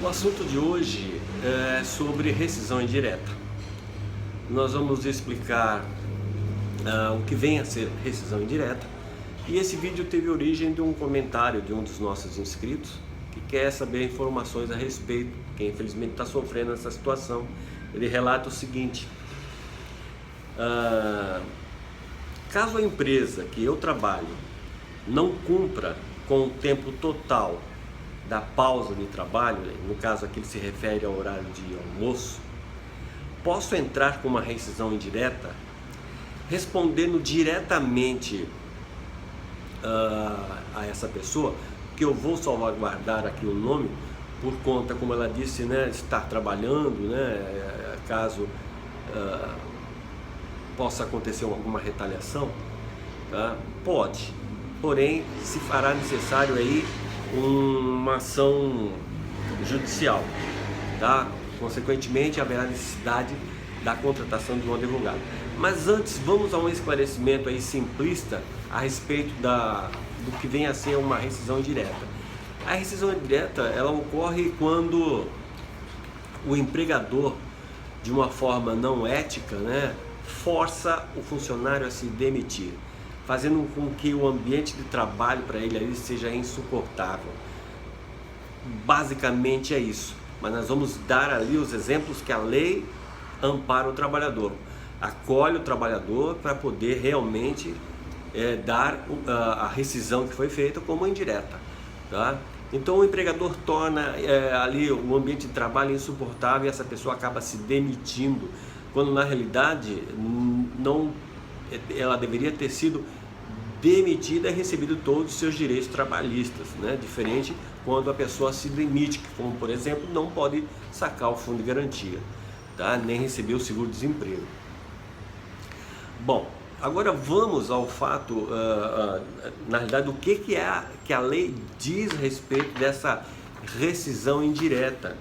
O assunto de hoje é sobre rescisão indireta. Nós vamos explicar o que vem a ser rescisão indireta, e esse vídeo teve origem de um comentário de um dos nossos inscritos que quer saber informações a respeito, que infelizmente está sofrendo essa situação. Ele relata o seguinte: caso a empresa que eu trabalho não cumpra com o tempo total da pausa de trabalho, no caso aqui ele se refere ao horário de almoço, posso entrar com uma rescisão indireta, respondendo diretamente a essa pessoa, que eu vou salvaguardar aqui o nome, por conta, como ela disse, né, estar trabalhando, né, caso possa acontecer alguma retaliação, tá? Pode, porém se fará necessário aí uma ação judicial, tá? Consequentemente haverá necessidade da contratação de um advogado. Mas antes vamos a um esclarecimento aí simplista a respeito do que vem a ser uma rescisão indireta. A rescisão indireta, ela ocorre quando o empregador, de uma forma não ética, né, força o funcionário a se demitir, fazendo com que o ambiente de trabalho para ele ali seja insuportável. Basicamente é isso, mas nós vamos dar ali os exemplos que a lei ampara o trabalhador, acolhe o trabalhador para poder realmente dar a rescisão que foi feita como indireta, tá? Então o empregador torna ali o ambiente de trabalho insuportável e essa pessoa acaba se demitindo, quando na realidade ela deveria ter sido demitida e recebido todos os seus direitos trabalhistas, né? Diferente quando a pessoa se demite, como por exemplo não pode sacar o fundo de garantia, tá? Nem receber o seguro-desemprego. Bom, agora vamos ao fato, na realidade, o que a lei diz a respeito dessa rescisão indireta.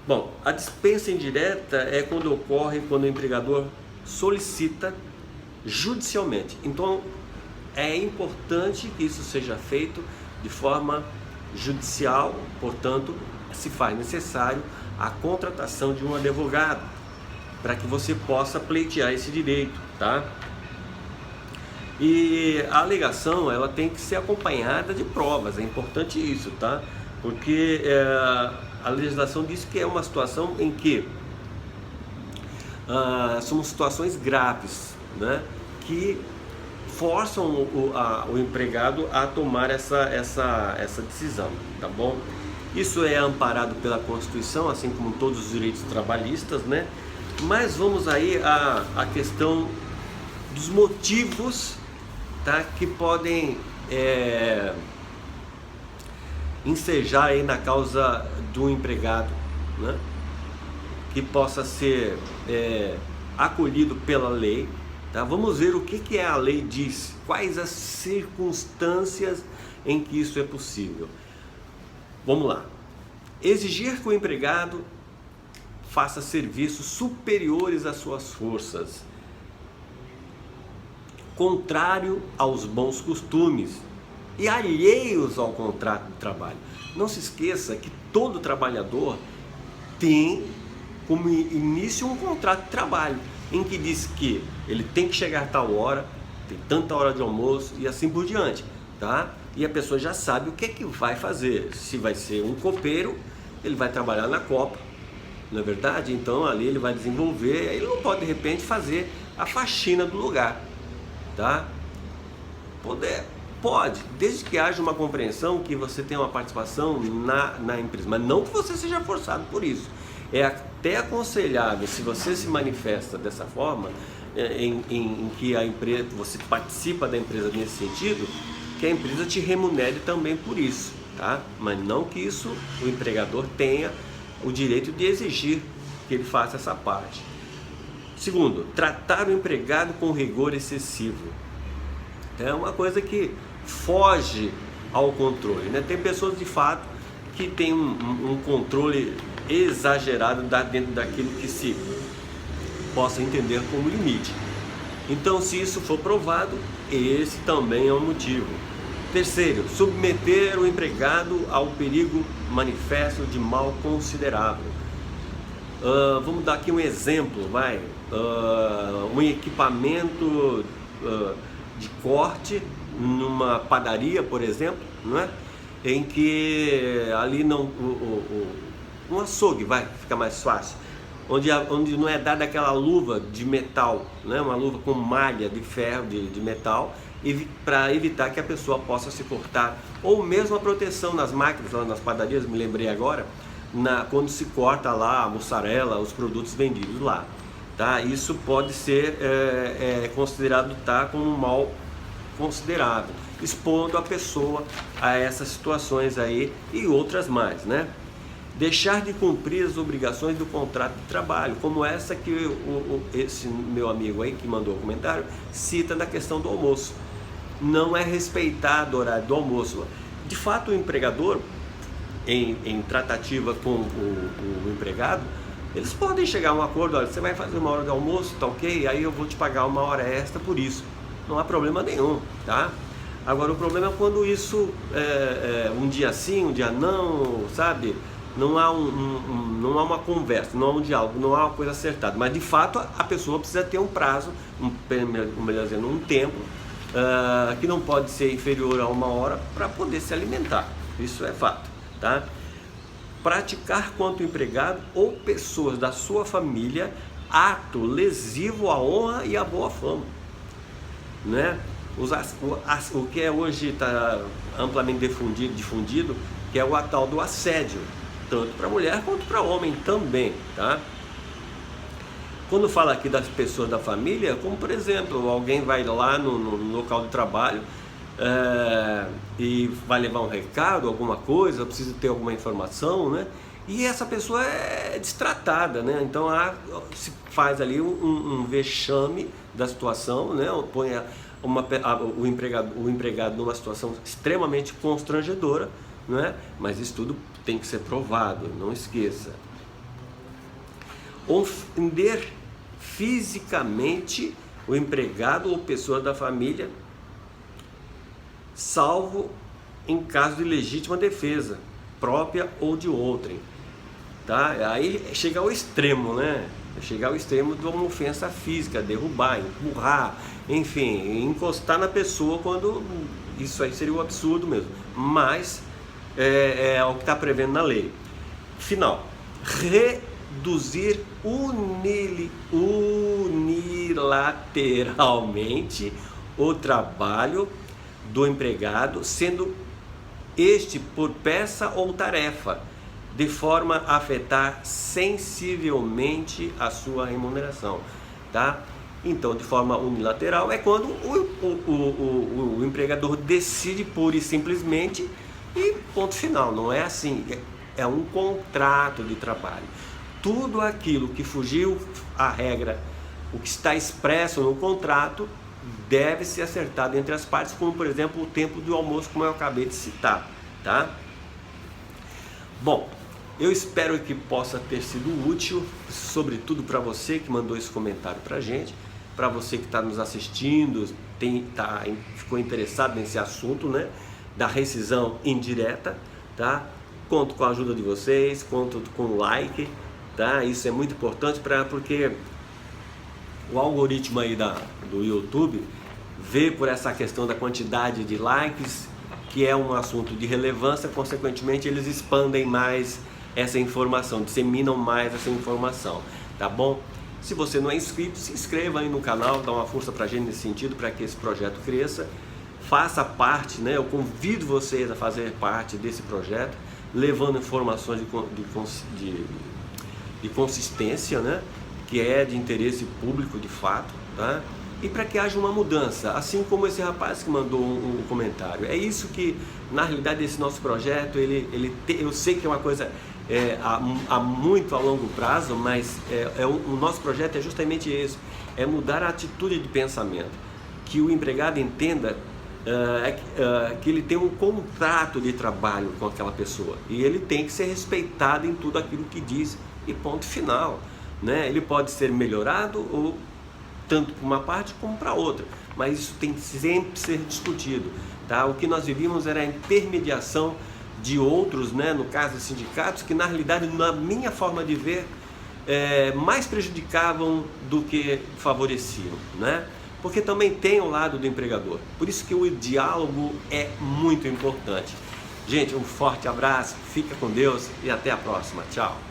Bom, a dispensa indireta é quando ocorre quando o empregador solicita judicialmente. Então é importante que isso seja feito de forma judicial, portanto se faz necessário a contratação de um advogado para que você possa pleitear esse direito, tá? E a alegação, ela tem que ser acompanhada de provas, é importante isso, tá? Porque a legislação diz que é uma situação em que são situações graves, né, que forçam o empregado a tomar essa decisão, tá bom? Isso é amparado pela Constituição, assim como todos os direitos trabalhistas, né? Mas vamos aí à questão dos motivos, tá, que podem ensejar aí na causa do empregado, né, que possa ser acolhido pela lei, tá? Vamos ver o que a lei diz, quais as circunstâncias em que isso é possível. Vamos lá. Exigir que o empregado faça serviços superiores às suas forças, contrário aos bons costumes e alheios ao contrato de trabalho. Não se esqueça que todo trabalhador tem como início um contrato de trabalho, em que diz que ele tem que chegar a tal hora, tem tanta hora de almoço e assim por diante, tá? E a pessoa já sabe o que é que vai fazer. Se vai ser um copeiro, ele vai trabalhar na copa, não é verdade? Então ali ele vai desenvolver, ele não pode de repente fazer a faxina do lugar, tá? Pode, desde que haja uma compreensão que você tem uma participação na empresa, mas não que você seja forçado por isso. É até aconselhável, se você se manifesta dessa forma, em que a empresa, você participa da empresa nesse sentido, que a empresa te remunere também por isso, tá? Mas não que isso o empregador tenha o direito de exigir que ele faça essa parte. Segundo, tratar o empregado com rigor excessivo. É uma coisa que foge ao controle, né? Tem pessoas de fato que têm um controle exagerado dentro daquilo que se possa entender como limite. Então, se isso for provado, esse também é um motivo. Terceiro, submeter o empregado ao perigo manifesto de mal considerável. Vamos dar aqui um exemplo, um equipamento de corte numa padaria, por exemplo, não é? Em que ali um açougue, fica mais fácil, onde não é dada aquela luva de metal, né? Uma luva com malha de ferro, de metal, para evitar que a pessoa possa se cortar, ou mesmo a proteção nas máquinas, lá nas padarias, me lembrei agora, quando se corta lá a mussarela, os produtos vendidos lá, tá? Isso pode ser considerado como um mal considerável, expondo a pessoa a essas situações aí e outras mais, né? Deixar de cumprir as obrigações do contrato de trabalho, como essa que esse meu amigo aí que mandou o comentário cita na questão do almoço. Não é respeitado o horário do almoço. De fato, o empregador, em tratativa com o empregado, eles podem chegar a um acordo: olha, você vai fazer uma hora de almoço, tá ok? Aí eu vou te pagar uma hora extra por isso. Não há problema nenhum, tá? Agora, o problema é quando isso um dia sim, um dia não, sabe? Não há uma conversa, não há um diálogo, não há uma coisa acertada. Mas, de fato, a pessoa precisa ter um prazo, melhor dizendo, um tempo, que não pode ser inferior a uma hora para poder se alimentar. Isso é fato, tá? Praticar contra o empregado ou pessoas da sua família ato lesivo à honra e à boa fama, né? O que hoje está amplamente difundido, que é o tal do assédio, tanto para mulher quanto para homem também, tá? Quando fala aqui das pessoas da família, como por exemplo, alguém vai lá no local de trabalho e vai levar um recado, alguma coisa, precisa ter alguma informação, né? E essa pessoa é destratada, né? Então se faz ali um vexame da situação, né? Põe o empregado numa situação extremamente constrangedora, né? Mas isso tudo tem que ser provado, não esqueça. Ofender fisicamente o empregado ou pessoa da família, salvo em caso de legítima defesa, própria ou de outrem, tá? Aí chega ao extremo, né? Chegar ao extremo de uma ofensa física, derrubar, empurrar, enfim, encostar na pessoa, quando isso aí seria um absurdo mesmo, mas é o que está prevendo na lei. Final, reduzir unilateralmente o trabalho do empregado, sendo este por peça ou tarefa, de forma a afetar sensivelmente a sua remuneração, tá? Então, de forma unilateral é quando o empregador decide pura e simplesmente e ponto final. Não é assim, é um contrato de trabalho. Tudo aquilo que fugiu à regra, o que está expresso no contrato, deve ser acertado entre as partes, como por exemplo o tempo do almoço, como eu acabei de citar, tá? Bom, eu espero que possa ter sido útil, sobretudo para você que mandou esse comentário para a gente, para você que está nos assistindo, ficou interessado nesse assunto, né, da rescisão indireta, tá? Conto com a ajuda de vocês, conto com o like, tá? Isso é muito importante porque o algoritmo aí do YouTube vê por essa questão da quantidade de likes, que é um assunto de relevância, consequentemente eles expandem mais essa informação, disseminam mais essa informação, tá bom? Se você não é inscrito, se inscreva aí no canal, dá uma força pra gente nesse sentido, para que esse projeto cresça, faça parte, né? Eu convido vocês a fazer parte desse projeto, levando informações de consistência, né? Que é de interesse público de fato, tá? E para que haja uma mudança, assim como esse rapaz que mandou um comentário. É isso que, na realidade, esse nosso projeto, eu sei que é uma coisa muito a longo prazo, mas o nosso projeto é justamente esse, é mudar a atitude de pensamento, que o empregado entenda que ele tem um contrato de trabalho com aquela pessoa, e ele tem que ser respeitado em tudo aquilo que diz, e ponto final, né? Ele pode ser melhorado ou tanto para uma parte como para outra, mas isso tem que sempre ser discutido, tá? O que nós vivíamos era a intermediação de outros, né, no caso dos sindicatos, que na realidade, na minha forma de ver, mais prejudicavam do que favoreciam, né? Porque também tem o lado do empregador. Por isso que o diálogo é muito importante. Gente, um forte abraço, fica com Deus e até a próxima. Tchau!